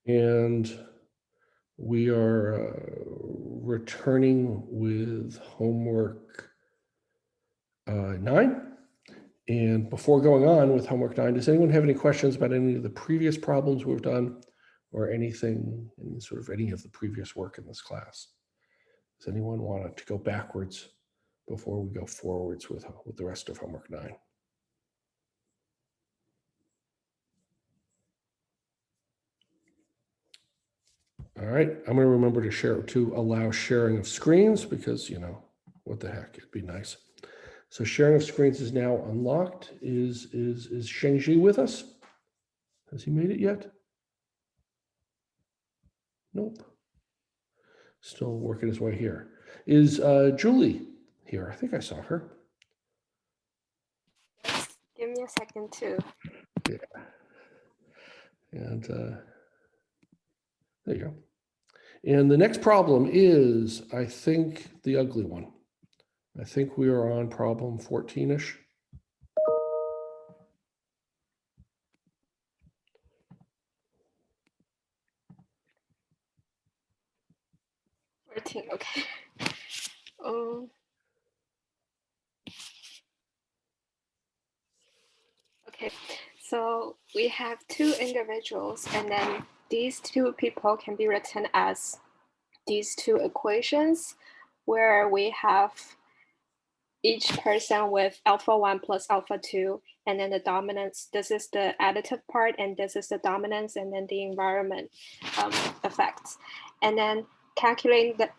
And we are returning with homework 9. And before going on with homework 9, does anyone have any questions about any of the previous problems we've done or anything, any of the previous work in this class? Does anyone want to go backwards before we go forwards with the rest of homework 9? All right, I'm going to remember to allow sharing of screens because, what the heck, it'd be nice. So sharing of screens is now unlocked. Is Shengji with us? Has he made it yet? Nope. Still working his way here. Is Julie here? I think I saw her. Give me a second too. Yeah. And there you go. And the next problem is, I think, the ugly one. I think we are on problem 14-ish. Okay. Okay, so we have two individuals, and then these two people can be written as these two equations where we have each person with alpha 1 plus alpha 2, and then the dominance. This is the additive part, and this is the dominance, and then the environment effects. And then calculating the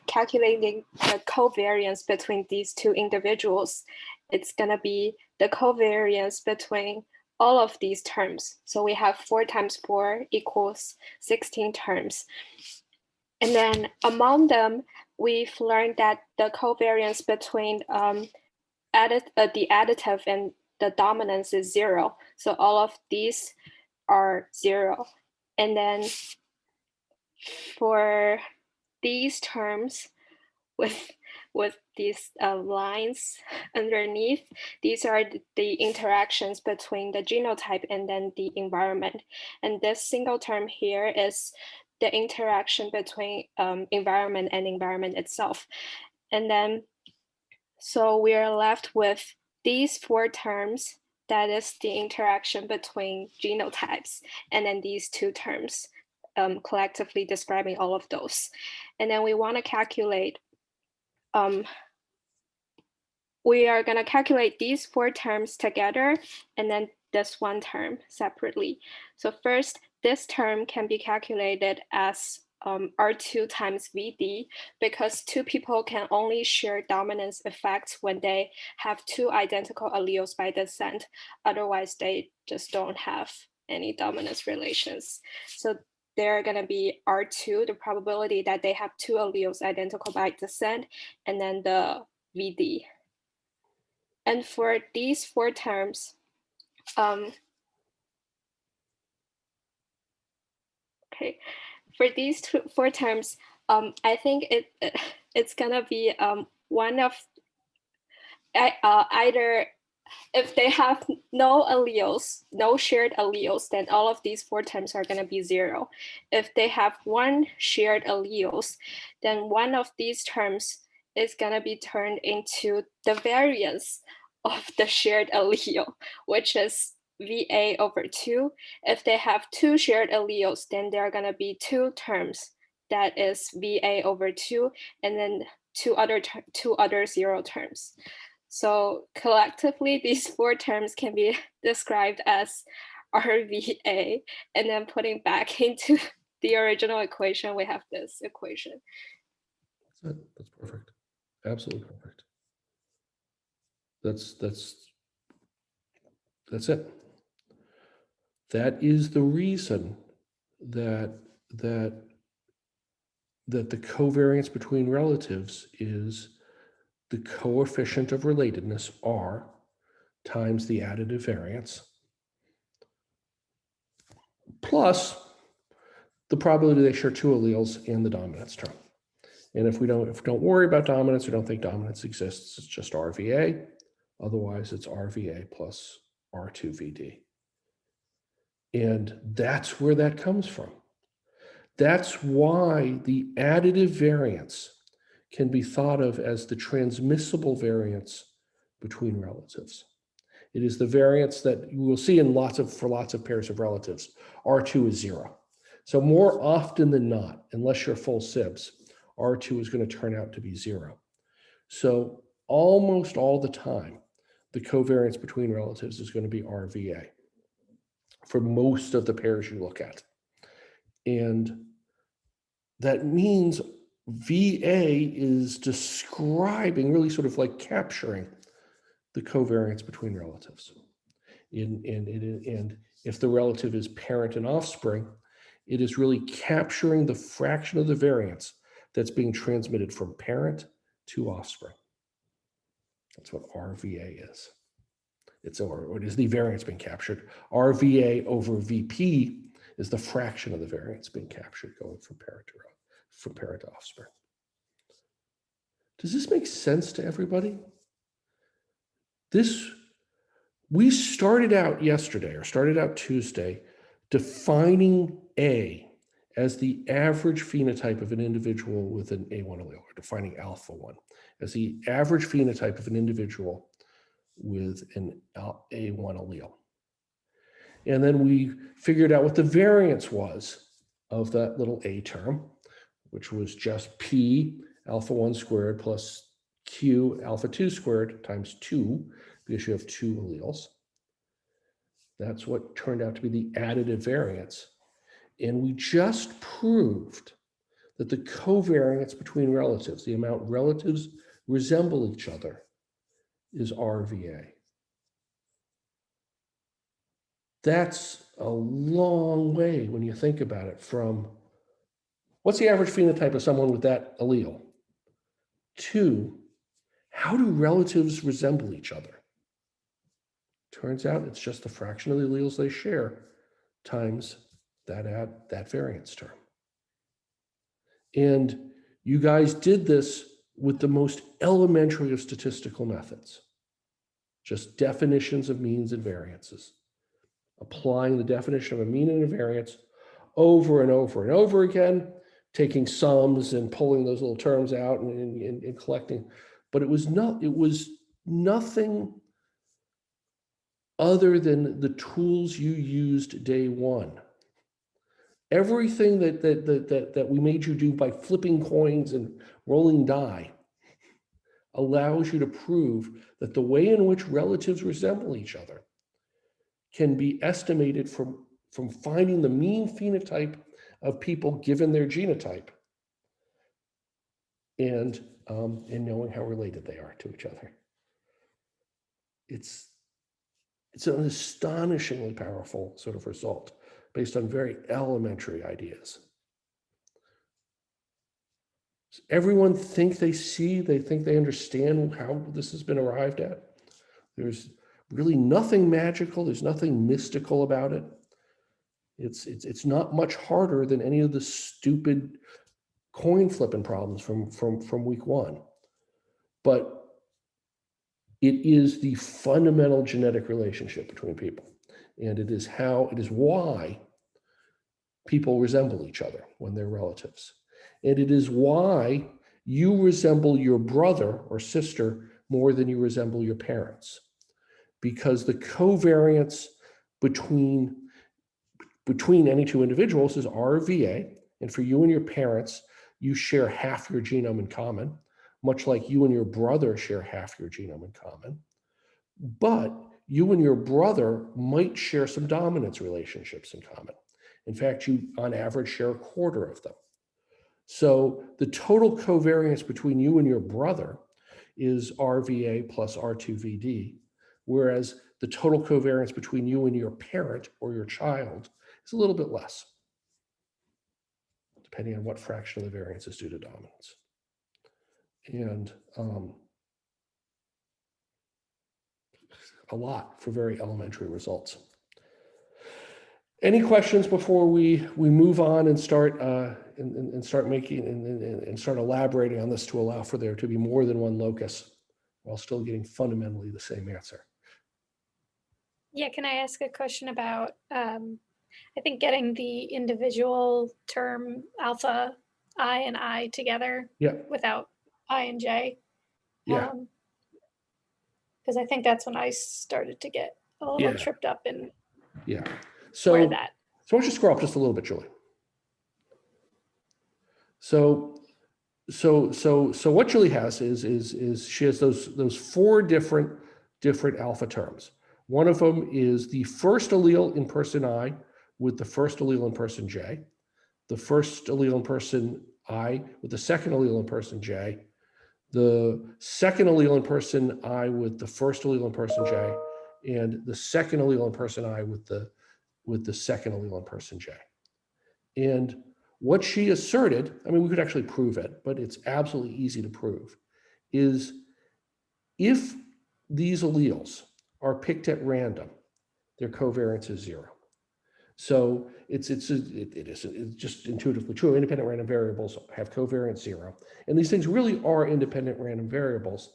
covariance between these two individuals, it's going to be the covariance between all of these terms. So we have 4 times 4 equals 16 terms. And then among them, we've learned that the covariance between the additive and the dominance is 0. So all of these are 0. And then for these terms with these lines underneath, these are the interactions between the genotype and then the environment. And this single term here is the interaction between environment and environment itself. And then, so we are left with these 4 terms, that is the interaction between genotypes, and then these 2 terms collectively describing all of those. And then we want to calculate, we are going to calculate these 4 terms together and then this one term separately. So first, this term can be calculated as R2 times VD, because 2 people can only share dominance effects when they have 2 identical alleles by descent. Otherwise, they just don't have any dominance relations. So they're going to be R2, the probability that they have 2 alleles identical by descent, and then the VD. And for these 4 terms, okay, for these 4 terms, I think it's gonna be one of either, if they have no alleles, no shared alleles, then all of these 4 terms are gonna be 0. If they have one shared alleles, then one of these terms is gonna be turned into the variance of the shared allele, which is VA over 2. If they have 2 shared alleles, then there are gonna be 2 terms, that is VA over 2, and then two other 0 terms. So collectively, these 4 terms can be described as RVA, and then putting back into the original equation, we have this equation. That's it. That's perfect. Absolutely perfect. That's it. That is the reason that the covariance between relatives is the coefficient of relatedness, R, times the additive variance, plus the probability they share 2 alleles in the dominance term. And if we don't worry about dominance, we don't think dominance exists, it's just RVA. Otherwise, it's RVA plus R2VD. And that's where that comes from. That's why the additive variance can be thought of as the transmissible variance between relatives. It is the variance that you will see in for lots of pairs of relatives. R2 is 0. So more often than not, unless you're full SIBs, R2 is going to turn out to be 0. So almost all the time, the covariance between relatives is going to be RVA for most of the pairs you look at. And that means VA is describing, really sort of like capturing the covariance between relatives. And if the relative is parent and offspring, it is really capturing the fraction of the variance that's being transmitted from parent to offspring. That's what RVA is. It is the variance being captured. RVA over VP is the fraction of the variance being captured going from parent to offspring. Does this make sense to everybody? We started out Tuesday, defining A as the average phenotype of an individual with an A1 allele, or defining alpha 1 as the average phenotype of an individual with an A1 allele. And then we figured out what the variance was of that little A term, which was just P alpha 1 squared plus Q alpha 2 squared times 2, because you have 2 alleles. That's what turned out to be the additive variance. And we just proved that the covariance between relatives, the amount relatives resemble each other, is RVA. That's a long way when you think about it from what's the average phenotype of someone with that allele to how do relatives resemble each other? Turns out it's just a fraction of the alleles they share times that variance term. And you guys did this with the most elementary of statistical methods, just definitions of means and variances, applying the definition of a mean and a variance over and over and over again, taking sums and pulling those little terms out and collecting. But it was nothing other than the tools you used day one. Everything that we made you do by flipping coins and rolling die allows you to prove that the way in which relatives resemble each other can be estimated from finding the mean phenotype of people given their genotype and knowing how related they are to each other. It's an astonishingly powerful sort of result based on very elementary ideas. Does everyone think they think they understand how this has been arrived at? There's really nothing magical. There's nothing mystical about it. It's not much harder than any of the stupid coin flipping problems from week one. But it is the fundamental genetic relationship between people. And it is why people resemble each other when they're relatives. And it is why you resemble your brother or sister more than you resemble your parents. Because the covariance between any two individuals is RVA. And for you and your parents, you share half your genome in common, much like you and your brother share half your genome in common. But you and your brother might share some dominance relationships in common. In fact, you on average share a quarter of them. So the total covariance between you and your brother is RVA plus R2VD, whereas the total covariance between you and your parent or your child is a little bit less, depending on what fraction of the variance is due to dominance. And a lot for very elementary results. Any questions before we move on and start start making and start elaborating on this to allow for there to be more than one locus while still getting fundamentally the same answer? Yeah, can I ask a question about I think getting the individual term alpha I and I together Yeah, without I and J. yeah, Because I think that's when I started to get a little Yeah. tripped up in yeah. where So, that. so why don't you scroll up just a little bit, Julie? So what Julie has is she has those four different alpha terms. One of them is the first allele in person I with the first allele in person J, the first allele in person I with the second allele in person J, the second allele in person I with the first allele in person J, and the second allele in person I with the second allele in person J. And what she asserted, I mean, we could actually prove it, but it's absolutely easy to prove, is if these alleles are picked at random, their covariance is zero. So it is just intuitively true. Independent random variables have covariance zero. And these things really are independent random variables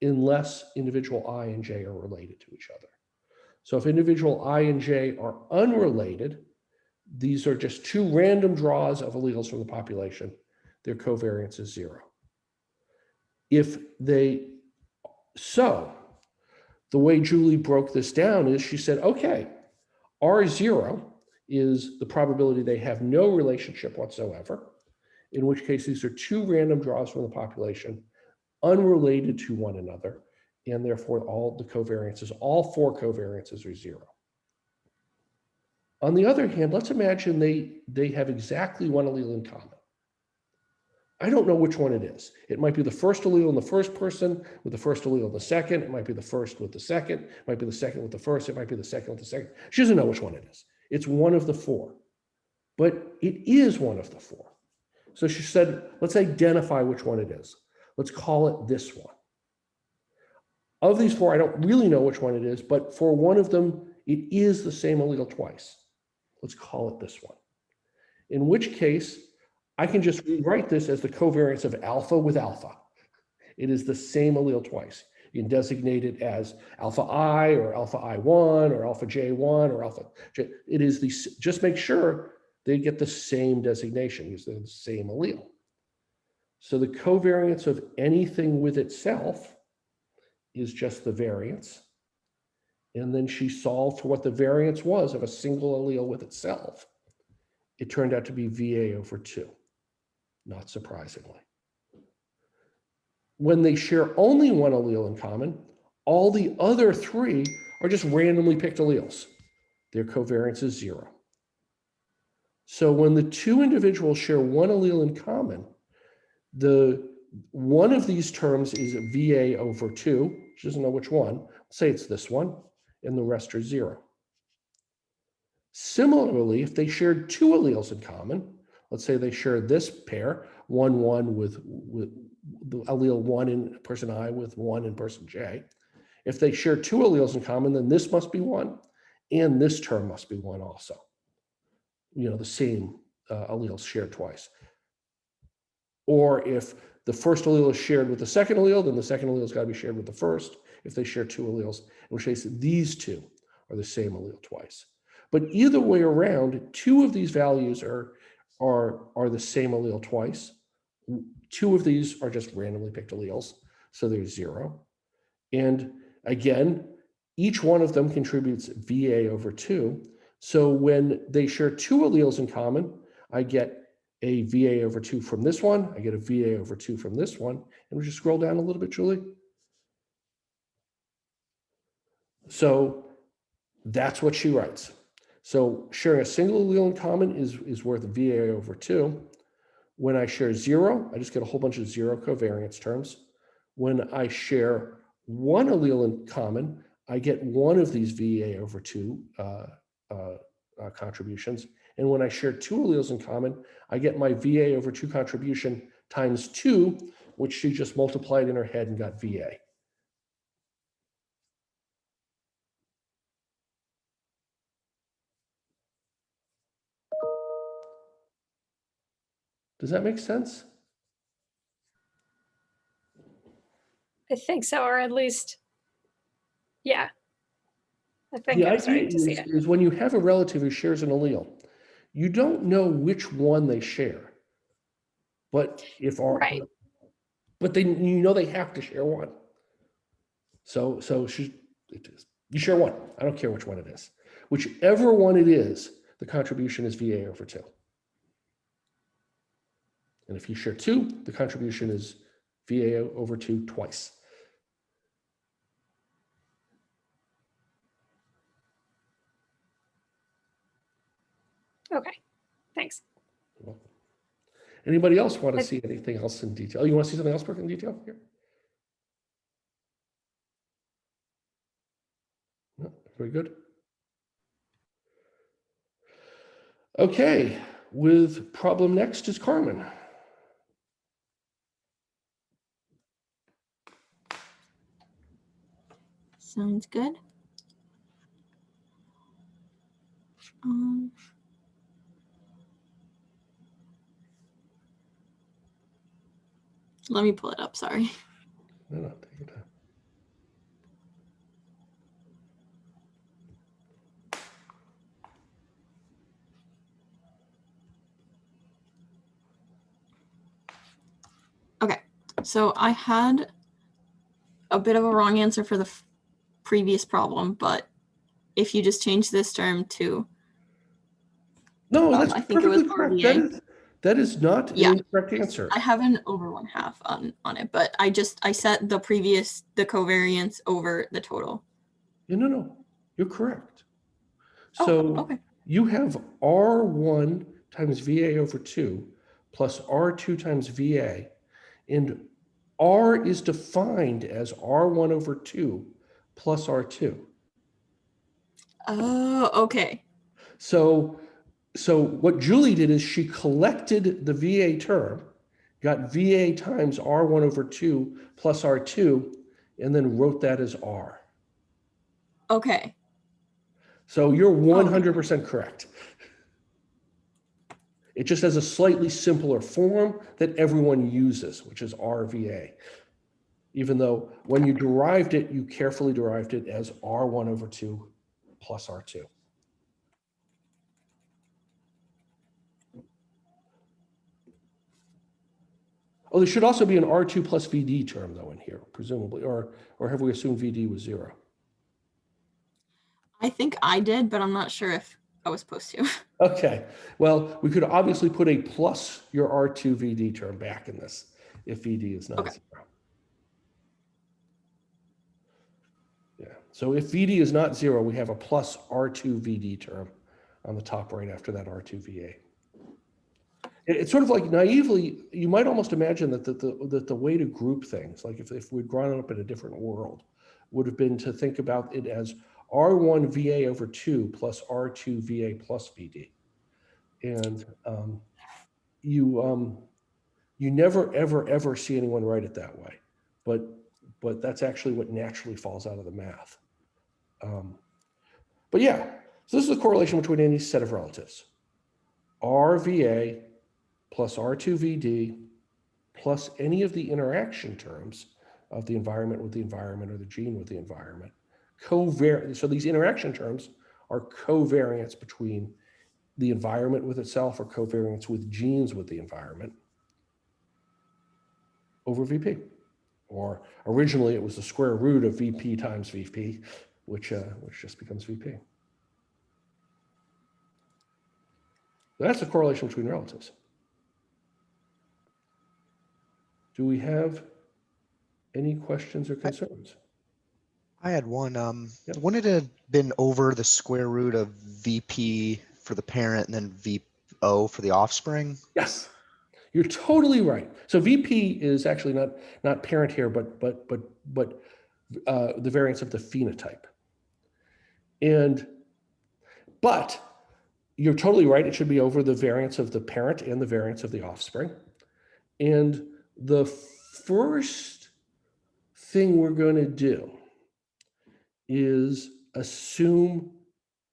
unless individual I and J are related to each other. So if individual I and J are unrelated, these are just two random draws of alleles from the population. Their covariance is zero. So the way Julie broke this down is she said, okay, R0 is the probability they have no relationship whatsoever, in which case these are two random draws from the population, unrelated to one another, and therefore all four covariances are zero. On the other hand, let's imagine they have exactly one allele in common. I don't know which one it is. It might be the first allele in the first person with the first allele in the second. It might be the first with the second. It might be the second with the first. It might be the second with the second. She doesn't know which one it is. It's one of the four, but it is one of the four. So she said, let's identify which one it is. Let's call it this one. Of these four, I don't really know which one it is, but for one of them, it is the same allele twice. Let's call it this one. In which case, I can just rewrite this as the covariance of alpha with alpha. It is the same allele twice. You can designate it as alpha I or alpha I1 or alpha J1 or alpha J. It is the, just make sure they get the same designation because they're the same allele. So the covariance of anything with itself is just the variance. And then she solved for what the variance was of a single allele with itself. It turned out to be VA over 2, not surprisingly. When they share only one allele in common, all the other three are just randomly picked alleles. Their covariance is 0. So when the two individuals share one allele in common, one of these terms is VA over 2. She doesn't know which one. Say it's this one, and the rest are 0. Similarly, if they shared two alleles in common, let's say they share this pair, 1, 1 with the allele 1 in person I with 1 in person J. If they share two alleles in common, then this must be 1, and this term must be 1 also. The same alleles shared twice. Or if the first allele is shared with the second allele, then the second allele has got to be shared with the first. If they share two alleles, in which case these two are the same allele twice. But either way around, two of these values are the same allele twice. Two of these are just randomly picked alleles, so there's 0. And again, each one of them contributes VA over 2. So when they share two alleles in common, I get a VA over 2 from this one, I get a VA over 2 from this one. And we just scroll down a little bit, Julie. So that's what she writes. So sharing a single allele in common is worth VA over 2. When I share 0, I just get a whole bunch of 0 covariance terms. When I share one allele in common, I get one of these VA over 2 contributions. And when I share two alleles in common, I get my VA over 2 contribution times 2, which she just multiplied in her head and got VA. Does that make sense? I think so, or at least, yeah. I think The I'm idea starting to see it. is when you have a relative who shares an allele, you don't know which one they share. But if our, Right. but they, you know, they have to share one. So you share one. I don't care which one it is. Whichever one it is, the contribution is VA over 2. And if you share 2, the contribution is VA over 2 twice. Okay. Thanks. You're welcome. Anybody else want to I- see anything else in detail? Oh, you want to see something else in detail here? No, very good. Okay, with problem next is Carmen. Sounds good. Let me pull it up, sorry. No, take your time. Okay, so I had a bit of a wrong answer for the previous problem, but if you just change this term to, No, that's I think it was perfectly correct. RVA. That is not Yeah. an incorrect answer. I have an over 1/2 on it, but I set the covariance over the total. No, you're correct. Oh, So okay. you have R1 times VA over 2 plus R2 times VA, and R is defined as R1 over 2 plus R2. Oh, okay. So what Julie did is she collected the VA term, got VA times R1 over 2 plus R2, and then wrote that as R. Okay. So you're 100% correct. It just has a slightly simpler form that everyone uses, which is RVA. Even though when you derived it, you carefully derived it as R1 over 2 plus R2. Oh, there should also be an R2 plus VD term though in here, presumably, or have we assumed VD was 0? I think I did, but I'm not sure if I was supposed to. Okay, well, we could obviously put a plus your R2 VD term back in this if VD is not Okay. 0. Yeah, so if VD is not 0, we have a plus R2 VD term on the top right after that R2 VA. It's sort of like naively, you might almost imagine that the way to group things, like if we'd grown up in a different world, would have been to think about it as R1 VA over 2 plus R2 VA plus VD. And you never, ever see anyone write it that way. But that's actually what naturally falls out of the math. But yeah, so this is the correlation between any set of relatives. RVA plus R2VD plus any of the interaction terms of the environment with the environment or the gene with the environment. So these interaction terms are covariance between the environment with itself or covariance with genes with the environment over VP. Or originally it was the square root of VP times VP, which just becomes VP. That's the correlation between relatives. Do we have any questions or concerns? I had one. Yep. Wouldn't it have been over the square root of VP for the parent and then VO for the offspring? Yes, you're totally right. So VP is actually not parent here, but the variance of the phenotype. But you're totally right. It should be over the variance of the parent and the variance of the offspring. And the first thing we're going to do is assume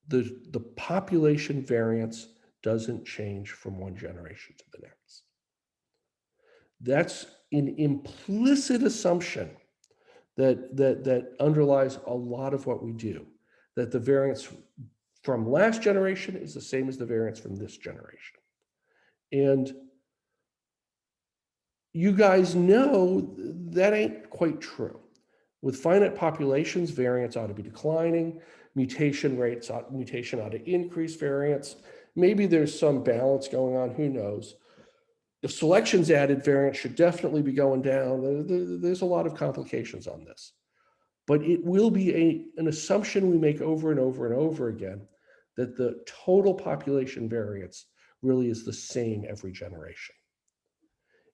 the population variance doesn't change from one generation to the next. That's an implicit assumption that underlies a lot of what we do. that the variance from last generation is the same as the variance from this generation. And you guys know that ain't quite true. With finite populations, variance ought to be declining. Mutation ought to increase variance. Maybe there's some balance going on, who knows? If selection's added, variance should definitely be going down. There's a lot of complications on this. But it will be an assumption we make over and over and over again that the total population variance really is the same every generation.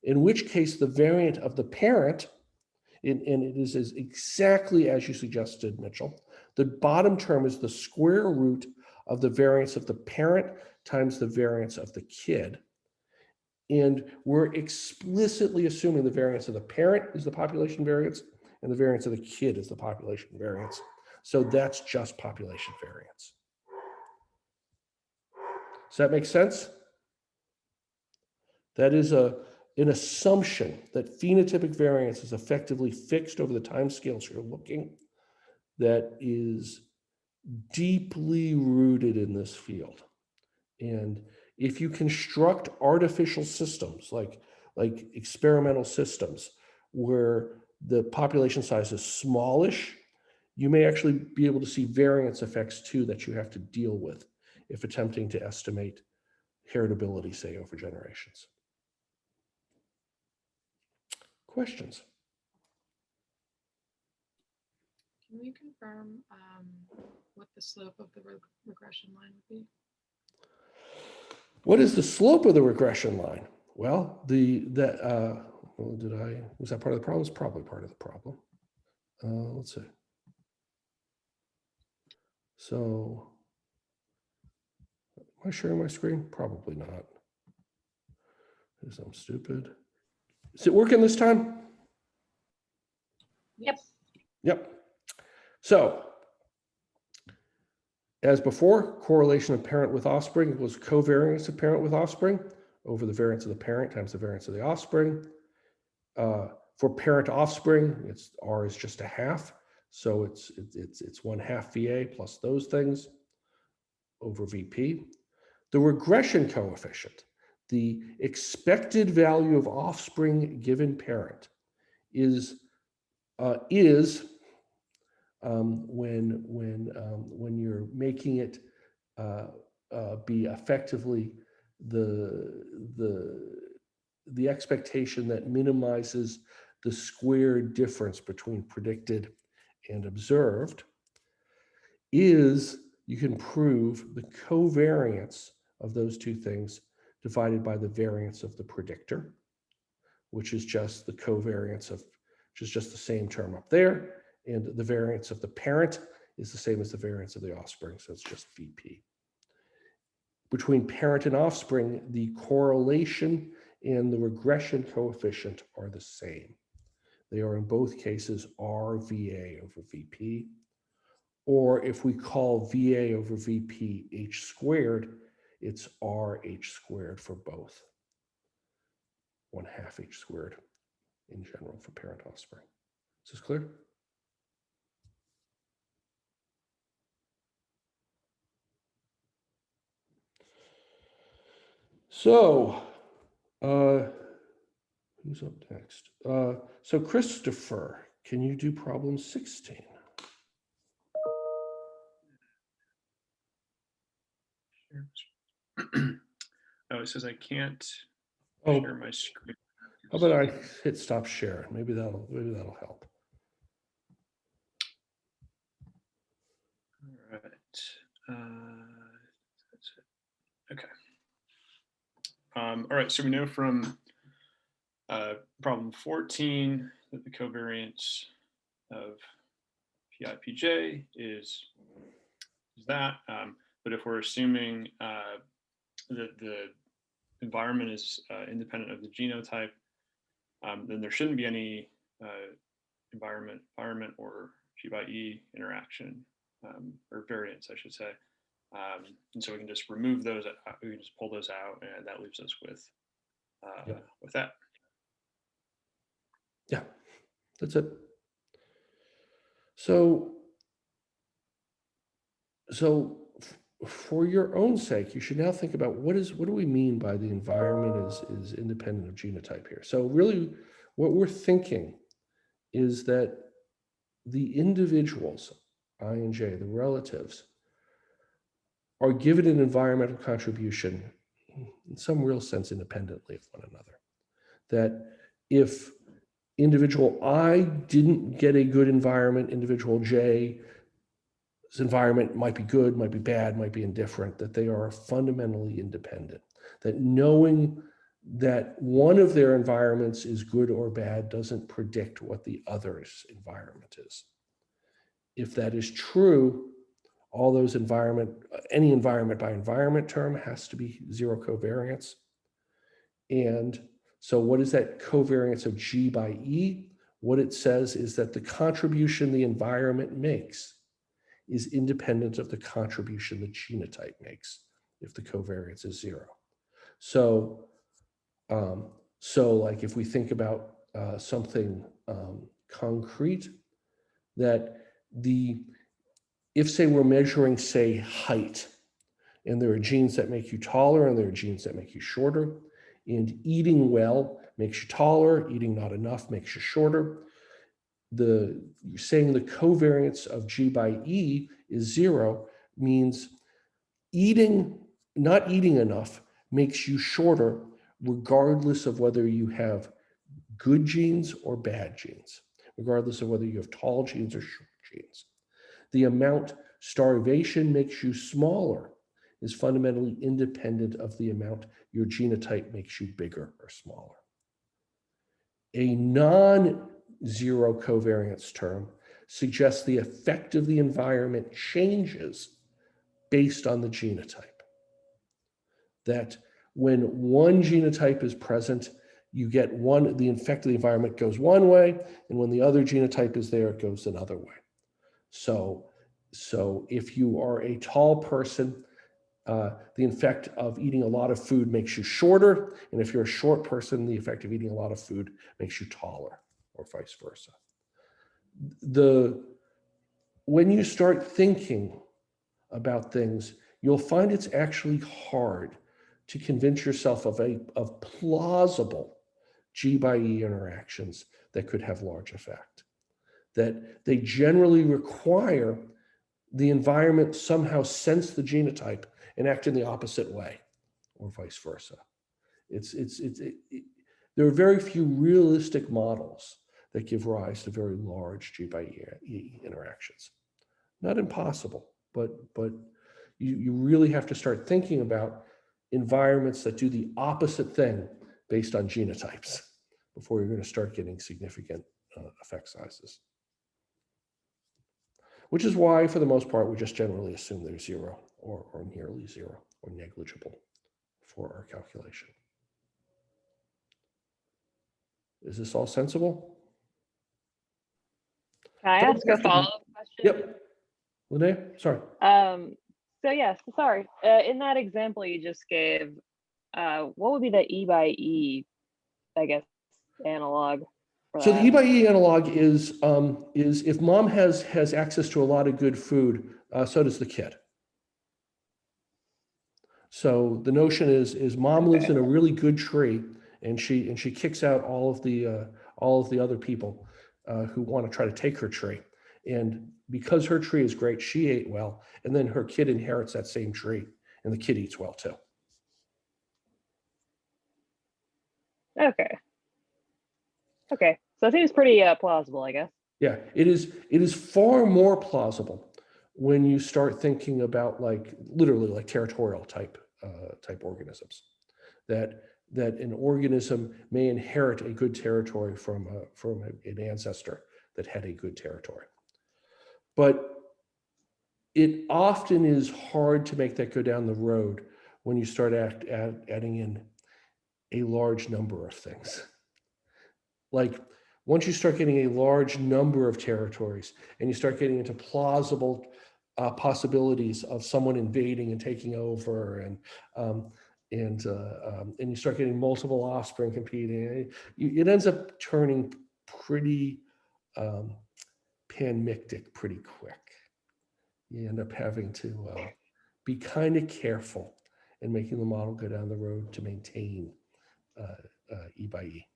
In which case the variant of the parent, and it is exactly as you suggested, Mitchell, the bottom term is the square root of the variance of the parent times the variance of the kid. And we're explicitly assuming the variance of the parent is the population variance and the variance of the kid is the population variance. So that's just population variance. Does that make sense? That is an assumption that phenotypic variance is effectively fixed over the time scales you're looking, that is deeply rooted in this field. And if you construct artificial systems like experimental systems where the population size is smallish, you may actually be able to see variance effects too that you have to deal with if attempting to estimate heritability, say, over generations. Questions? Can you confirm what the slope of the regression line would be? What is the slope of the regression line? Well, was that part of the problem? It's probably part of the problem. Let's see. So, am I sharing my screen? Probably not. Because I'm stupid. Is it working this time? Yep. Yep. So, as before, correlation of parent with offspring was covariance of parent with offspring over the variance of the parent times the variance of the offspring. For parent offspring, R is just a half. So it's 1/2 VA plus those things over VP. The regression coefficient, the expected value of offspring given parent, is when you're making it be effectively the expectation that minimizes the square difference between predicted and observed, is you can prove the covariance of those two things divided by the variance of the predictor, which is just the covariance of, which is just the same term up there. And the variance of the parent is the same as the variance of the offspring, so it's just VP. Between parent and offspring, the correlation and the regression coefficient are the same. They are in both cases RVA over VP, or if we call VA over VP H squared, it's RH squared for both. 1/2 H squared in general for parent offspring. Is this clear? So, who's up next? So Christopher, can you do problem 16? Oh, it says I can't Oh, share my screen. how about I hit stop share? Maybe that'll help. All right. That's it. Okay. All right. So we know from problem 14 that the covariance of PIPJ is that. But if we're assuming that the environment is independent of the genotype, then there shouldn't be any environment or G/E interaction or variance, I should say. And so we can just remove those. We can just pull those out, and that leaves us with that. Yeah, that's it. So So for your own sake, you should now think about what do we mean by the environment is independent of genotype here. So really what we're thinking is that the individuals, I and J, the relatives, are given an environmental contribution in some real sense independently of one another. That if individual I didn't get a good environment, individual J's environment might be good, might be bad, might be indifferent, that they are fundamentally independent. That knowing that one of their environments is good or bad doesn't predict what the other's environment is. If that is true, all those any environment by environment term has to be zero covariance. And so what is that covariance of G by E? What it says is that the contribution the environment makes is independent of the contribution the genotype makes if the covariance is zero. So, like if we think about something concrete, that if say we're measuring, say, height, and there are genes that make you taller and there are genes that make you shorter, and eating well makes you taller, eating not enough makes you shorter. You're saying the covariance of G by E is zero means not eating enough makes you shorter regardless of whether you have good genes or bad genes, regardless of whether you have tall genes or short genes. The amount starvation makes you smaller is fundamentally independent of the amount your genotype makes you bigger or smaller. A non-zero covariance term suggests the effect of the environment changes based on the genotype. That when one genotype is present, you get the effect of the environment goes one way, and when the other genotype is there, it goes another way. So if you are a tall person, the effect of eating a lot of food makes you shorter. And if you're a short person, the effect of eating a lot of food makes you taller, or vice versa. When you start thinking about things, you'll find it's actually hard to convince yourself of plausible G by E interactions that could have large effect. That they generally require the environment somehow sense the genotype and act in the opposite way, or vice versa. There are very few realistic models that give rise to very large G by E interactions. Not impossible, but you really have to start thinking about environments that do the opposite thing based on genotypes before you're going to start getting significant effect sizes. Which is why, for the most part, we just generally assume they're zero or nearly zero or negligible for our calculation. Is this all sensible? Can I ask a follow-up question? Yep. Linnea, sorry. So yes, sorry. In that example you just gave, what would be the E by E, I guess, analog? So the E by E analog is if mom has access to a lot of good food, so does the kid. So the notion is mom lives in a really good tree, and she kicks out all of the other people who want to try to take her tree. And because her tree is great, she ate well, and then her kid inherits that same tree, and the kid eats well too. Okay. Okay, so it seems pretty plausible, I guess. Yeah, it is far more plausible when you start thinking about literally like territorial type organisms, that an organism may inherit a good territory from an ancestor that had a good territory. But it often is hard to make that go down the road when you start adding in a large number of things. Like once you start getting a large number of territories and you start getting into plausible possibilities of someone invading and taking over, and you start getting multiple offspring competing, it ends up turning pretty panmictic pretty quick. you end up having to be kind of careful in making the model go down the road to maintain E by E.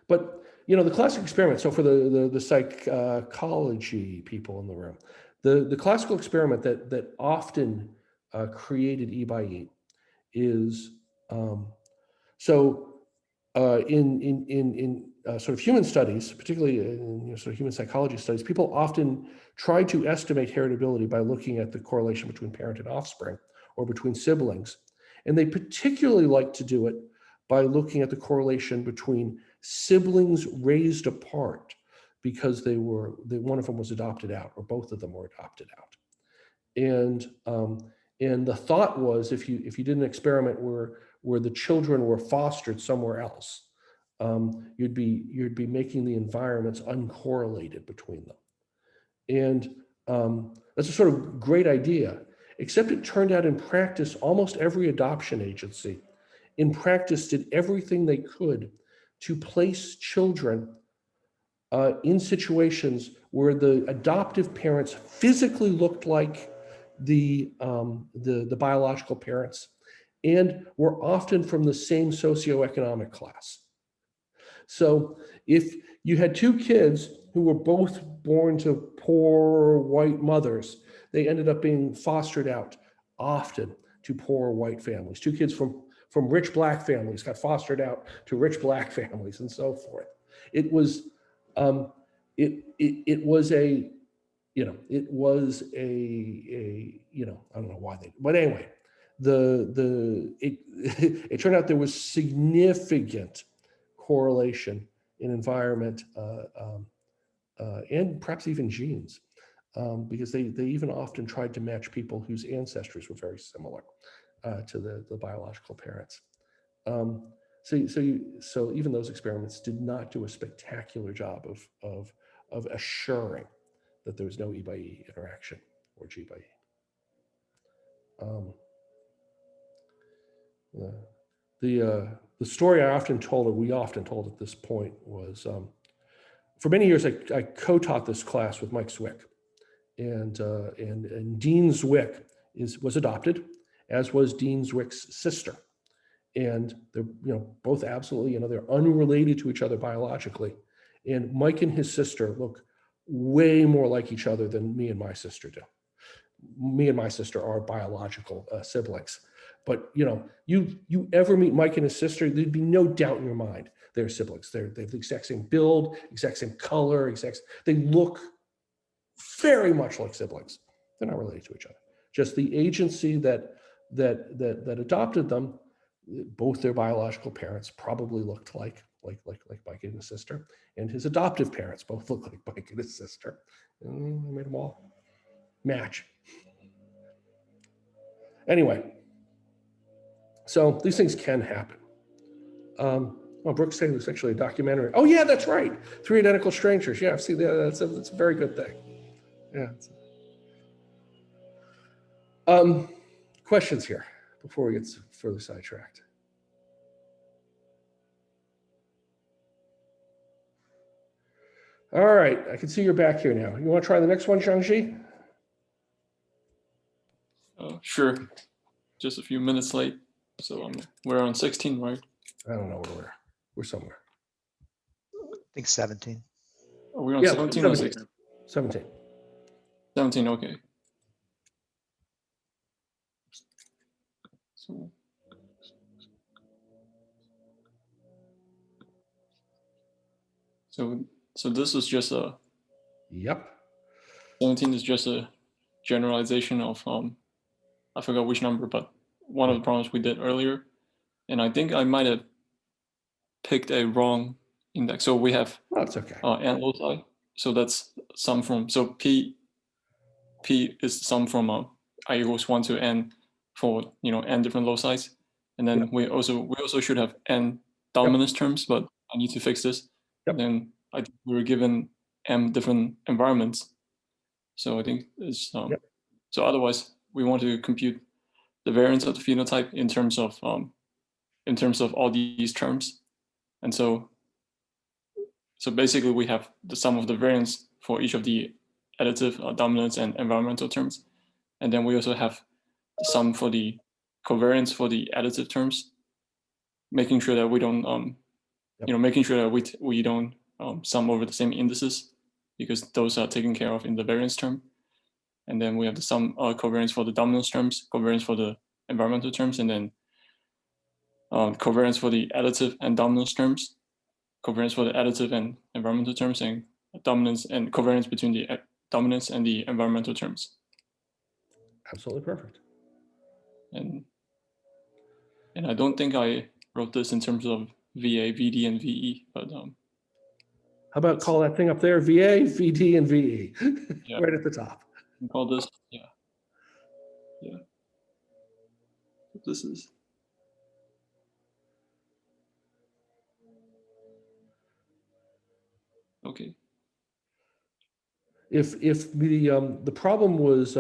But the classic experiment. So for the psychology people in the room, the classical experiment that often created E by E is in sort of human studies, particularly in sort of human psychology studies, people often try to estimate heritability by looking at the correlation between parent and offspring or between siblings. And they particularly like to do it by looking at the correlation between siblings raised apart because one of them was adopted out or both of them were adopted out. And the thought was if you did an experiment where the children were fostered somewhere else, you'd be making the environments uncorrelated between them. And that's a sort of great idea, except it turned out in practice, almost every adoption agency in practice did everything they could to place children in situations where the adoptive parents physically looked like the biological parents and were often from the same socioeconomic class. So if you had two kids who were both born to poor white mothers, they ended up being fostered out often to poor white families. Two kids from rich black families got fostered out to rich black families and so forth. It was a I don't know why but anyway, it turned out there was significant correlation in environment and perhaps even genes, because they even often tried to match people whose ancestors were very similar to the biological parents. So even those experiments did not do a spectacular job of assuring that there was no E by E interaction or G by E. The story I often told, or we often told at this point, was for many years I co-taught this class with Mike Zwick, and Dean Zwick was adopted, as was Dean Zwick's sister, and they're both absolutely they're unrelated to each other biologically, and Mike and his sister look way more like each other than me and my sister do. Me and my sister are biological siblings. But you ever meet Mike and his sister, there'd be no doubt in your mind they're siblings. They have the exact same build, exact same color, they look very much like siblings. They're not related to each other. Just the agency that adopted them, both their biological parents probably looked like Mike and his sister, and his adoptive parents both look like Mike and his sister. And they made them all match. Anyway. So these things can happen. Brooks saying there's actually a documentary. Oh yeah, that's right. 3 Identical Strangers. Yeah, see, that's a very good thing. Yeah. Questions here before we get further sidetracked. All right, I can see you're back here now. You want to try the next one, Zhangxi? Sure. Just a few minutes late. So we're on 16, right? I don't know where we're somewhere. I think 17. Are we on 17 or 16? 17. 17, okay. So this is just a. Yep. 17 is just a generalization of I forgot which number, but one of the problems we did earlier, and I think I might have picked a wrong index. So we have that's okay. N loci. So that's sum from, so P is sum from I equals 1 to N for N different loci, and then we also should have N dominance terms, but I need to fix this. Yep. Then I think we were given M different environments. So I think it's so otherwise we want to compute the variance of the phenotype in terms of all these terms, and so basically we have the sum of the variance for each of the additive, dominance, and environmental terms. And then we also have the sum for the covariance for the additive terms, making sure that we don't, making sure that we don't sum over the same indices, because those are taken care of in the variance term. And then we have the sum covariance for the dominance terms, covariance for the environmental terms, and then covariance for the additive and dominance terms, covariance for the additive and environmental terms, and dominance and covariance between the dominance and the environmental terms. Absolutely perfect. And I don't think I wrote this in terms of VA, VD, and VE, but How about call that thing up there, VA, VD, and VE, Yeah. right at the top. we call this, yeah. This is, okay. If the problem was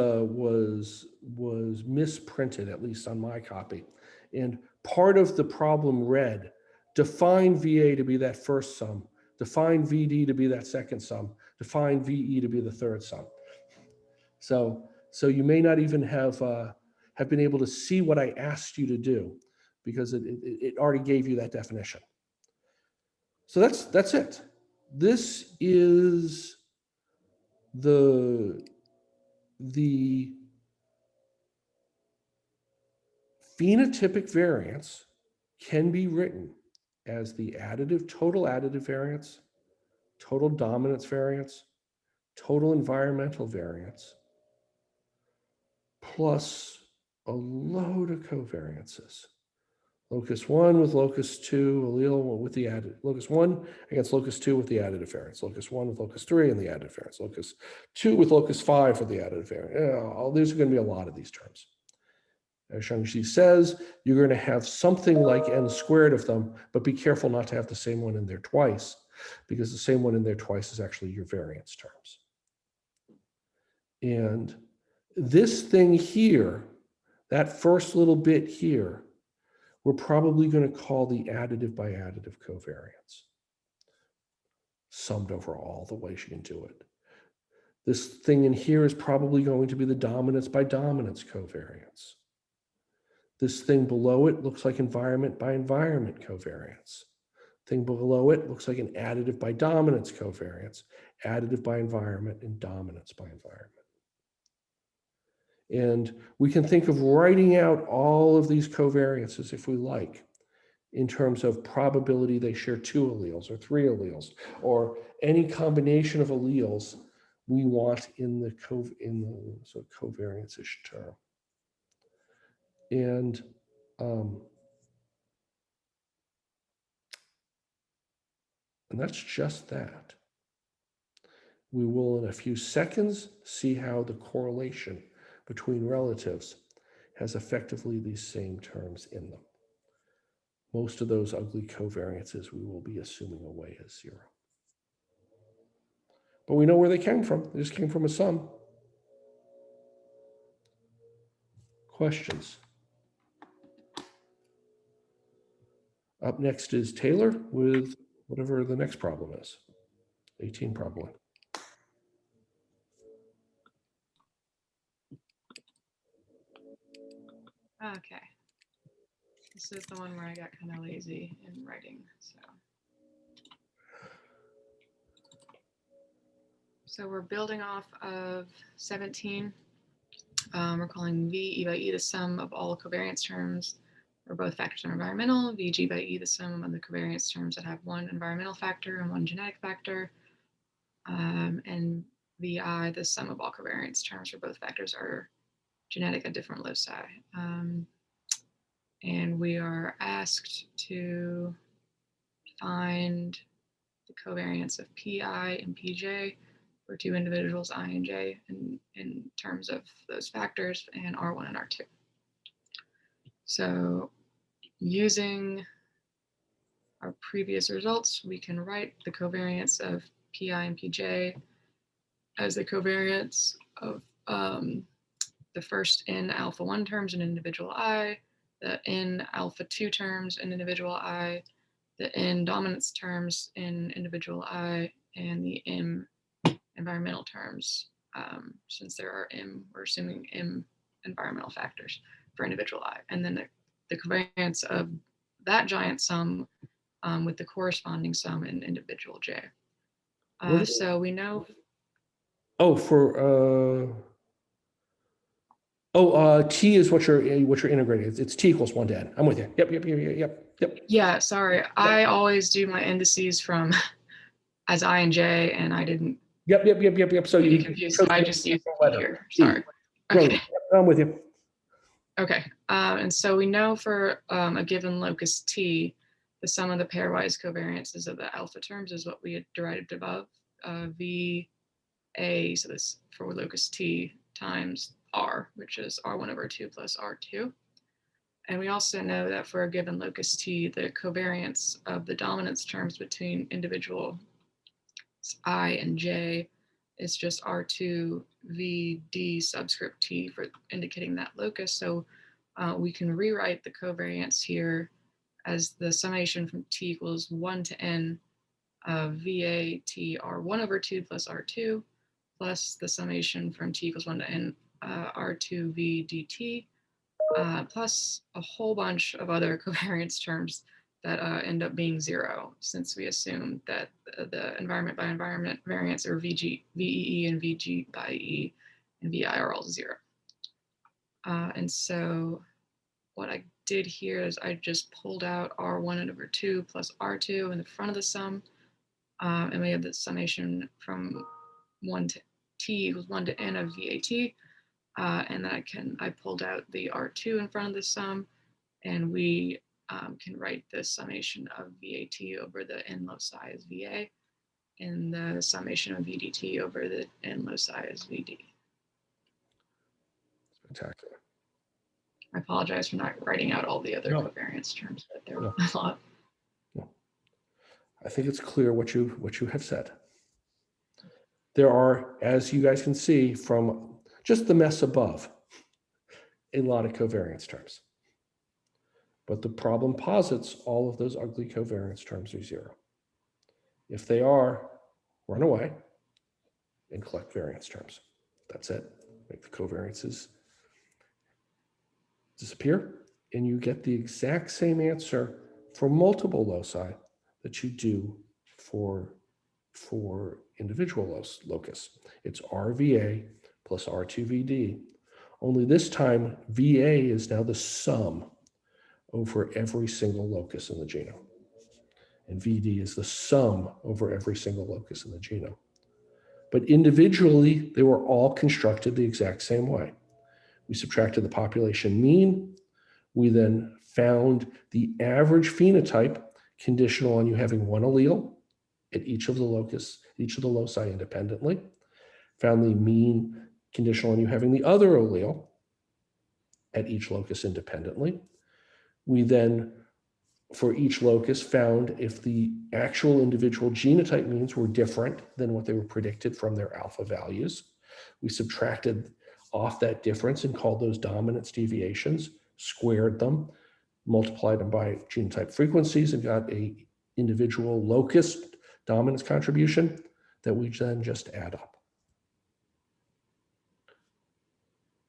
misprinted, at least on my copy, and part of the problem read, define VA to be that first sum, define VD to be that second sum, define VE to be the third sum. So you may not even have been able to see what I asked you to do, because it already gave you that definition. So that's it. This is the phenotypic variance can be written as the total additive variance, total dominance variance, total environmental variance, plus a load of covariances. Locus 1 with locus 2, allele with the added, locus 1 against locus 2 with the additive variance, locus 1 with locus 3 and the additive variance, locus 2 with locus 5 for the additive variance. There's going to be a lot of these terms. As Shang-Chi says, you're going to have something like n squared of them, but be careful not to have the same one in there twice, because the same one in there twice is actually your variance terms. And this thing here, that first little bit here, we're probably going to call the additive by additive covariance, summed over all the ways you can do it. This thing in here is probably going to be the dominance by dominance covariance. This thing below it looks like environment by environment covariance. Thing below it looks like an additive by dominance covariance, additive by environment, and dominance by environment. And we can think of writing out all of these covariances if we like, in terms of probability they share 2 alleles or 3 alleles, or any combination of alleles we want in the sort of covariance-ish term. And that's just that. We will, in a few seconds, see how the correlation between relatives has effectively these same terms in them. Most of those ugly covariances we will be assuming away as 0. But we know where they came from. They just came from a sum. Questions? Up next is Taylor with whatever the next problem is. 18 problem. Okay. This is the one where I got kind of lazy in writing, so we're building off of 17. We're calling V E by E the sum of all covariance terms where both factors are environmental, VG by E the sum of the covariance terms that have one environmental factor and one genetic factor, and VI the sum of all covariance terms where both factors are genetic at different loci. And we are asked to find the covariance of PI and PJ for 2 individuals, I and J, in terms of those factors, and R1 and R2. So using our previous results, we can write the covariance of PI and PJ as the covariance of the first n alpha 1 terms in individual I, the n alpha 2 terms in individual I, the n dominance terms in individual I, and the m environmental terms since there are we're assuming M environmental factors for individual I. And then the covariance of that giant sum with the corresponding sum in individual J. So we know. Oh, T is what you're integrating. It's T equals 1 to N. I'm with you. Yep. Yeah, sorry. I always do my indices from as I and J, and I didn't. Yep. So you confused. So I just used T here. Sorry. Okay. I'm with you. Okay. And so we know for a given locus T, the sum of the pairwise covariances of the alpha terms is what we had derived above. VA, so this for locus T times R, which is R1 over 2 plus R2. And we also know that for a given locus T, the covariance of the dominance terms between individual I and J is just R2 VD subscript T for indicating that locus. So we can rewrite the covariance here as the summation from T equals 1 to N of VA T R1 over 2 plus R2 plus the summation from T equals 1 to N R2 V dt plus a whole bunch of other covariance terms that end up being 0, since we assume that the environment by environment variance are VEE and VG by E and VI are all 0. And so what I did here is I just pulled out R1 over 2 plus R2 in the front of the sum. And we have the summation from 1 to T equals 1 to N of VAT. And then I pulled out the R2 in front of the sum, and we can write the summation of VAT over the N loci as VA, and the summation of VDT over the N loci as VD. Spectacular. I apologize for not writing out all the other covariance terms, but there were a lot. No. I think it's clear what you have said. There are, as you guys can see from just the mess above, a lot of covariance terms. But the problem posits all of those ugly covariance terms are 0. If they are, run away and collect variance terms. That's it. Make the covariances disappear, and you get the exact same answer for multiple loci that you do for individual locus. It's RVA plus R2VD. Only this time, VA is now the sum over every single locus in the genome. And VD is the sum over every single locus in the genome. But individually, they were all constructed the exact same way. We subtracted the population mean. We then found the average phenotype conditional on you having one allele at each of the loci independently. Found the mean conditional on you having the other allele at each locus independently. We then, for each locus, found if the actual individual genotype means were different than what they were predicted from their alpha values. We subtracted off that difference and called those dominance deviations, squared them, multiplied them by genotype frequencies, and got a individual locus dominance contribution that we then just add up.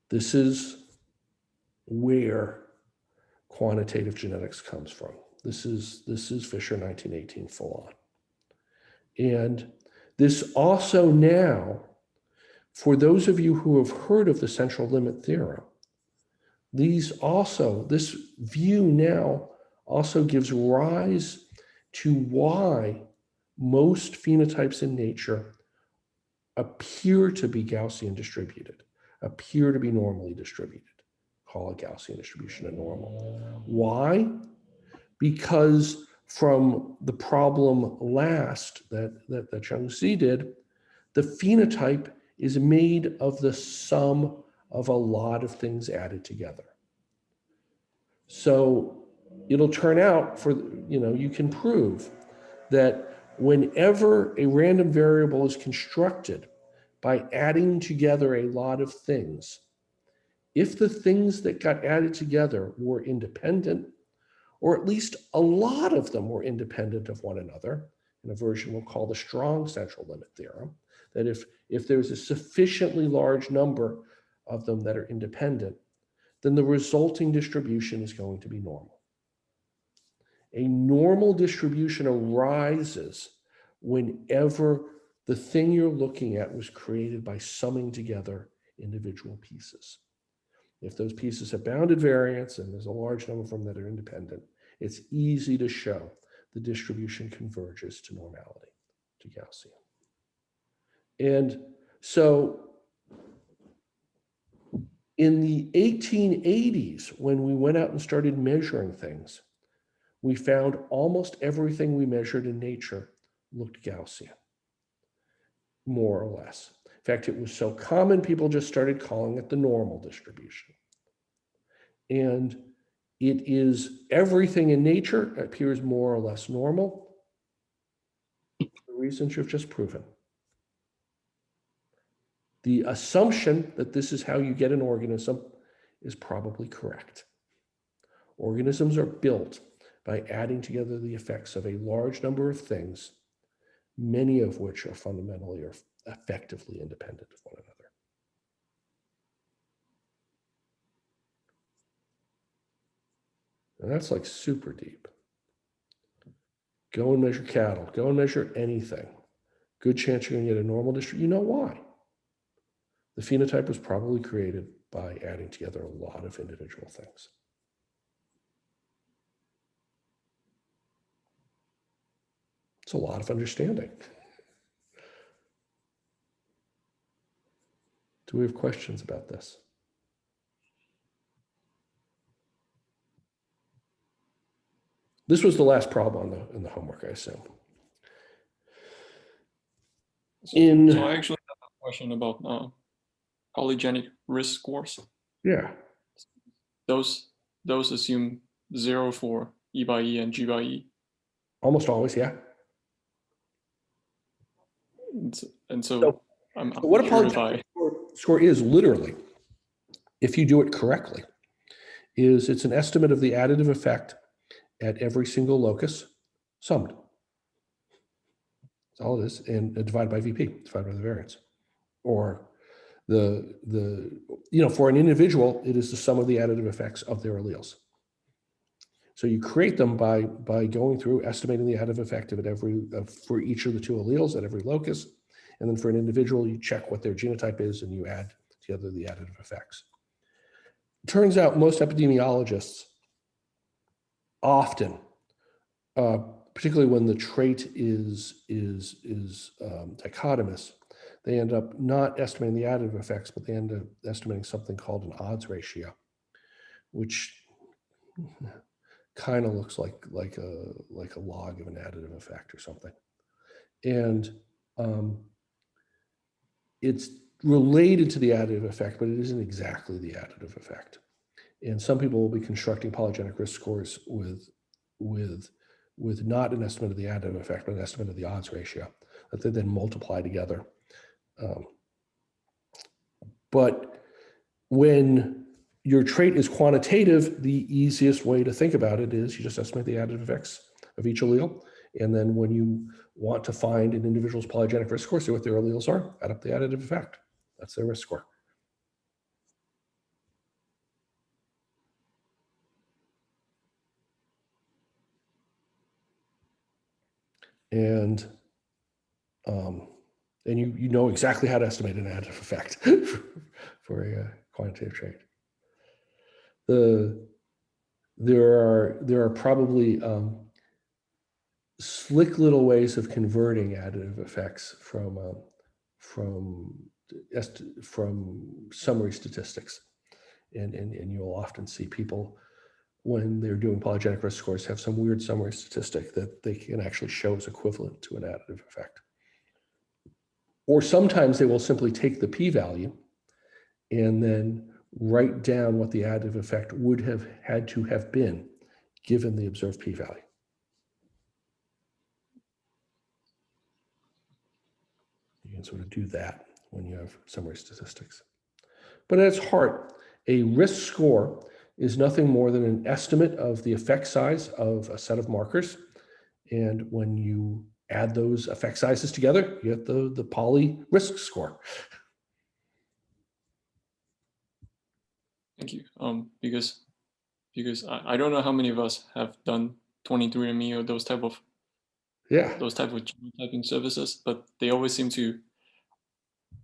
This is where quantitative genetics comes from. This is Fisher 1918 full on. And this also now, for those of you who have heard of the central limit theorem, this view now also gives rise to why most phenotypes in nature appear to be Gaussian distributed, appear to be normally distributed. Call it Gaussian distribution of normal. Why? Because from the problem last that Cheng-Hsi did, the phenotype is made of the sum of a lot of things added together. So it'll turn out you can prove that whenever a random variable is constructed by adding together a lot of things, if the things that got added together were independent, or at least a lot of them were independent of one another, in a version we'll call the strong central limit theorem, that if there's a sufficiently large number of them that are independent, then the resulting distribution is going to be normal. A normal distribution arises whenever the thing you're looking at was created by summing together individual pieces. If those pieces have bounded variance and there's a large number of them that are independent, it's easy to show the distribution converges to normality, to Gaussian. And so in the 1880s, when we went out and started measuring things, we found almost everything we measured in nature looked Gaussian, more or less. In fact, it was so common, people just started calling it the normal distribution. And it is everything in nature appears more or less normal for the reasons you've just proven. The assumption that this is how you get an organism is probably correct. Organisms are built by adding together the effects of a large number of things, many of which are fundamentally or effectively independent of one another. And that's like super deep. Go and measure cattle, go and measure anything. Good chance you're gonna get a normal distribution. You know why? The phenotype was probably created by adding together a lot of individual things. It's a lot of understanding. Do we have questions about this? This was the last problem in the homework, I assume. So I actually have a question about polygenic risk scores. Yeah. Those assume 0 for E by E and G by E. Almost always, yeah. And so I'm what a sure if polygenic score is literally, if you do it correctly, is it's an estimate of the additive effect at every single locus summed. That's all it is, and divided by VP, divided by the variance. Or for an individual, it is the sum of the additive effects of their alleles. So you create them by going through estimating the additive effect of for each of the two alleles at every locus. And then for an individual, you check what their genotype is and you add together the additive effects. It turns out most epidemiologists often, particularly when the trait is dichotomous, they end up not estimating the additive effects, but they end up estimating something called an odds ratio, which kind of looks like a log of an additive effect or something. And it's related to the additive effect, but it isn't exactly the additive effect. And some people will be constructing polygenic risk scores with not an estimate of the additive effect, but an estimate of the odds ratio that they then multiply together. But when your trait is quantitative, the easiest way to think about it is you just estimate the additive effects of each allele. And then when you want to find an individual's polygenic risk score, see what their alleles are, add up the additive effect. That's their risk score. And you know exactly how to estimate an additive effect for a quantitative trait. There are probably slick little ways of converting additive effects from summary statistics, and you'll often see people when they're doing polygenic risk scores have some weird summary statistic that they can actually show as equivalent to an additive effect. Or sometimes they will simply take the p-value and then write down what the additive effect would have had to have been given the observed p-value. You can sort of do that when you have summary statistics. But at its heart, a risk score is nothing more than an estimate of the effect size of a set of markers. And when you add those effect sizes together, you get the poly risk score. Thank you. Because I don't know how many of us have done 23andMe or those type of Yeah. genotyping services, but they always seem to.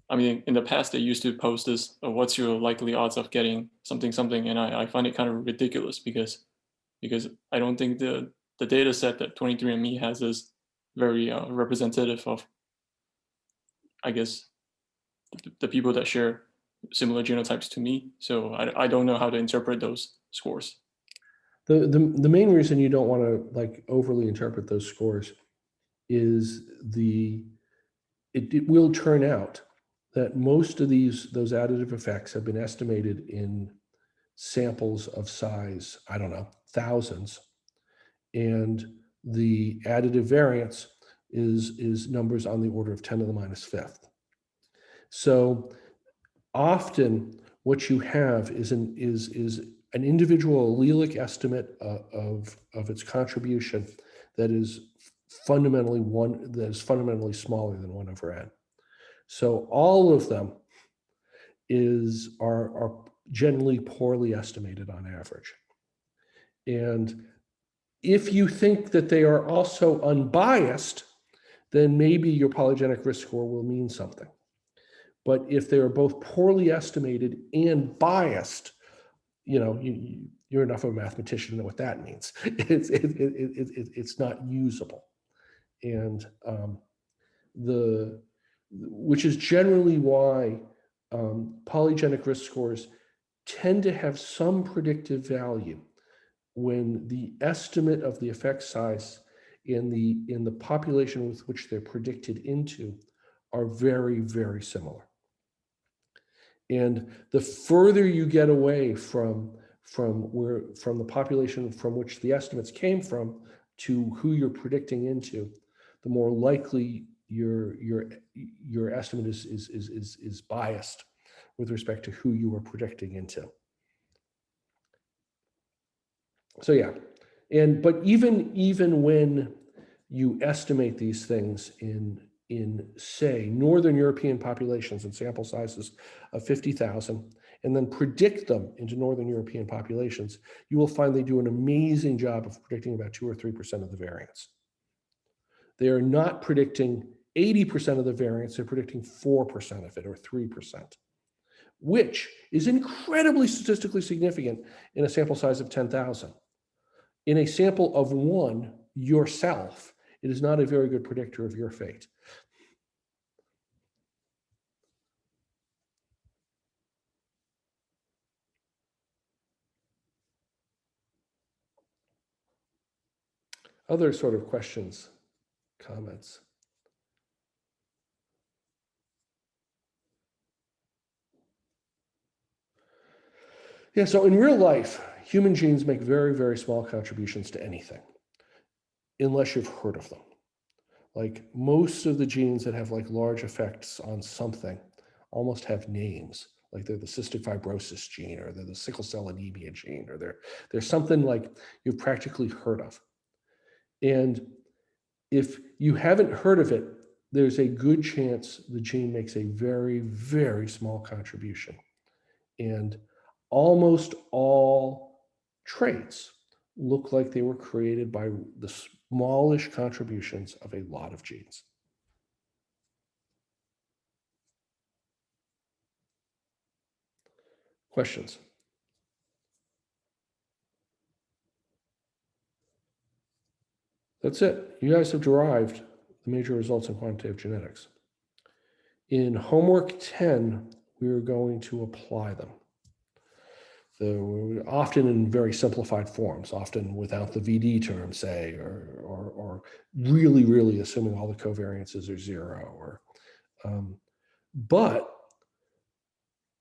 I mean, in the past, they used to post this, what's your likely odds of getting something, and I find it kind of ridiculous because I don't think the data set that 23andMe has is very representative of, I guess, the people that share similar genotypes to me. So I don't know how to interpret those scores. The main reason you don't want to like overly interpret those scores is it will turn out that most of those additive effects have been estimated in samples of size, I don't know, thousands. And the additive variance is numbers on the order of 10 to the minus fifth. So often what you have is an individual allelic estimate of its contribution that is fundamentally smaller than 1 over n. So all of them are generally poorly estimated on average. And if you think that they are also unbiased, then maybe your polygenic risk score will mean something. But if they are both poorly estimated and biased, you're enough of a mathematician to know what that means. It's not usable. And which is generally why polygenic risk scores tend to have some predictive value when the estimate of the effect size in the population with which they're predicted into are very, very similar. And the further you get away from the population from which the estimates came from to who you're predicting into, the more likely your estimate is biased with respect to who you are predicting into. So yeah, but even when you estimate these things in say Northern European populations and sample sizes of 50,000, and then predict them into Northern European populations, you will find they do an amazing job of predicting about 2 or 3% of the variance. They are not predicting 80% of the variance, they're predicting 4% of it or 3%, which is incredibly statistically significant in a sample size of 10,000. In a sample of 1, yourself, it is not a very good predictor of your fate. Other sort of questions, comments? Yeah, so in real life, human genes make very, very small contributions to anything, unless you've heard of them. Like most of the genes that have like large effects on something almost have names, like they're the cystic fibrosis gene, or they're the sickle cell anemia gene, or they're something like you've practically heard of. And if you haven't heard of it, there's a good chance the gene makes a very, very small contribution. And almost all traits look like they were created by the smallish contributions of a lot of genes. Questions? That's it. You guys have derived the major results in quantitative genetics. In homework 10, we are going to apply them. Often in very simplified forms, often without the VD term, say, or really, really assuming all the covariances are 0. But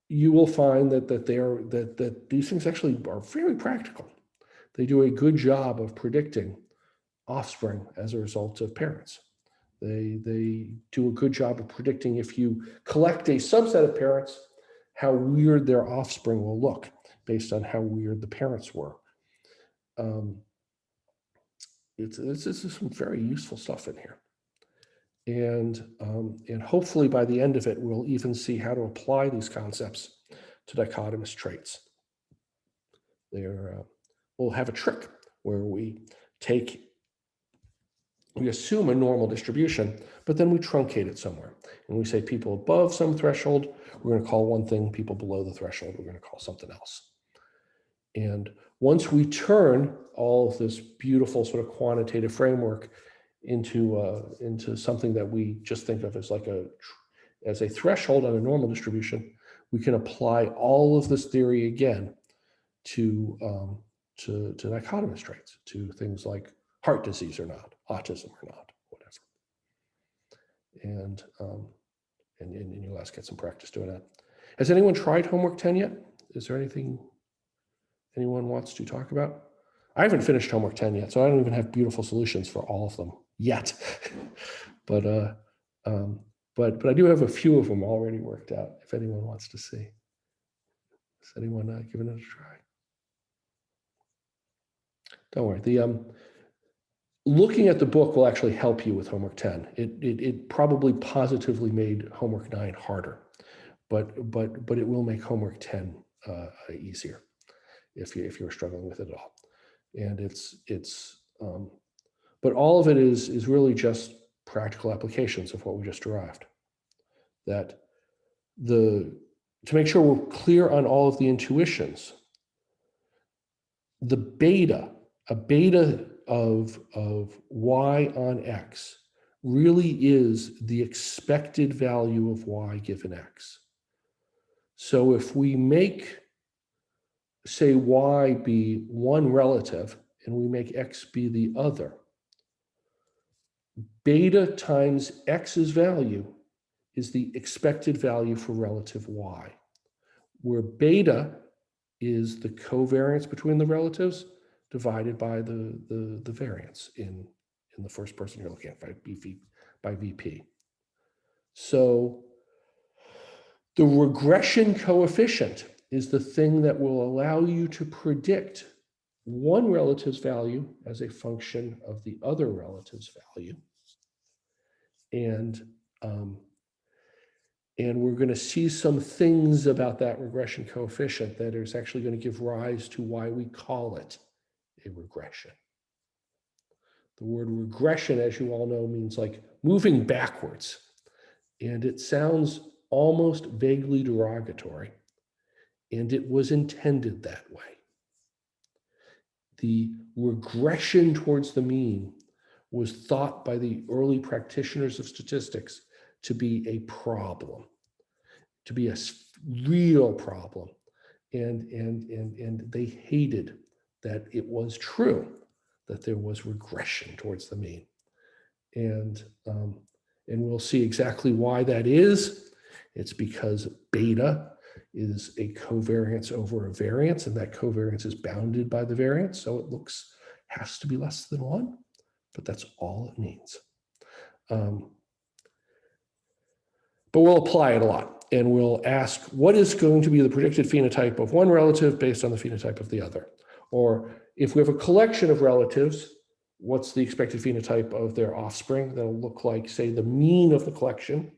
you will find that these things actually are very practical. They do a good job of predicting offspring as a result of parents. They do a good job of predicting, if you collect a subset of parents, how weird their offspring will look based on how weird the parents were. It's some very useful stuff in here. And hopefully by the end of it, we'll even see how to apply these concepts to dichotomous traits. We'll have a trick where we assume a normal distribution, but then we truncate it somewhere. And we say people above some threshold, we're going to call one thing, people below the threshold, we're going to call something else. And once we turn all of this beautiful sort of quantitative framework into something that we just think of as like as a threshold on a normal distribution, we can apply all of this theory again to dichotomous traits, to things like heart disease or not, autism or not, whatever. And you'll guys get some practice doing that. Has anyone tried homework 10 yet? Is there anything anyone wants to talk about? I haven't finished homework 10 yet, so I don't even have beautiful solutions for all of them yet. But I do have a few of them already worked out, if anyone wants to see. Has anyone given it a try? Don't worry. Looking at the book will actually help you with homework 10. It probably positively made homework 9 harder, but it will make homework 10 easier if you're struggling with it at all. And but all of it is really just practical applications of what we just derived. That to make sure we're clear on all of the intuitions, a beta of y on x really is the expected value of y given x. So if we make, say, y be one relative and we make x be the other, beta times x's value is the expected value for relative y, where beta is the covariance between the relatives divided by the variance in the first person you're looking at by VP. So the regression coefficient is the thing that will allow you to predict one relative's value as a function of the other relative's value. And we're going to see some things about that regression coefficient that is actually going to give rise to why we call it a regression. The word regression, as you all know, means like moving backwards. And it sounds almost vaguely derogatory. And it was intended that way. The regression towards the mean was thought by the early practitioners of statistics to be a problem, to be a real problem. And they hated that it was true that there was regression towards the mean. And we'll see exactly why that is. It's because beta is a covariance over a variance, and that covariance is bounded by the variance. So it has to be less than 1, but that's all it means. But we'll apply it a lot, and we'll ask, what is going to be the predicted phenotype of one relative based on the phenotype of the other? Or if we have a collection of relatives, what's the expected phenotype of their offspring? That'll look like, say, the mean of the collection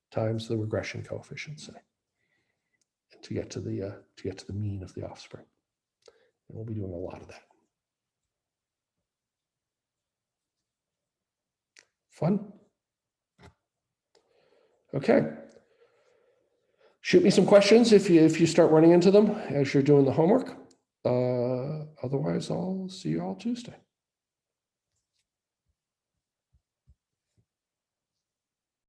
times the regression coefficient, say, to get to the mean of the offspring. And we'll be doing a lot of that. Fun? Okay. Shoot me some questions if you start running into them as you're doing the homework. Otherwise, I'll see you all Tuesday.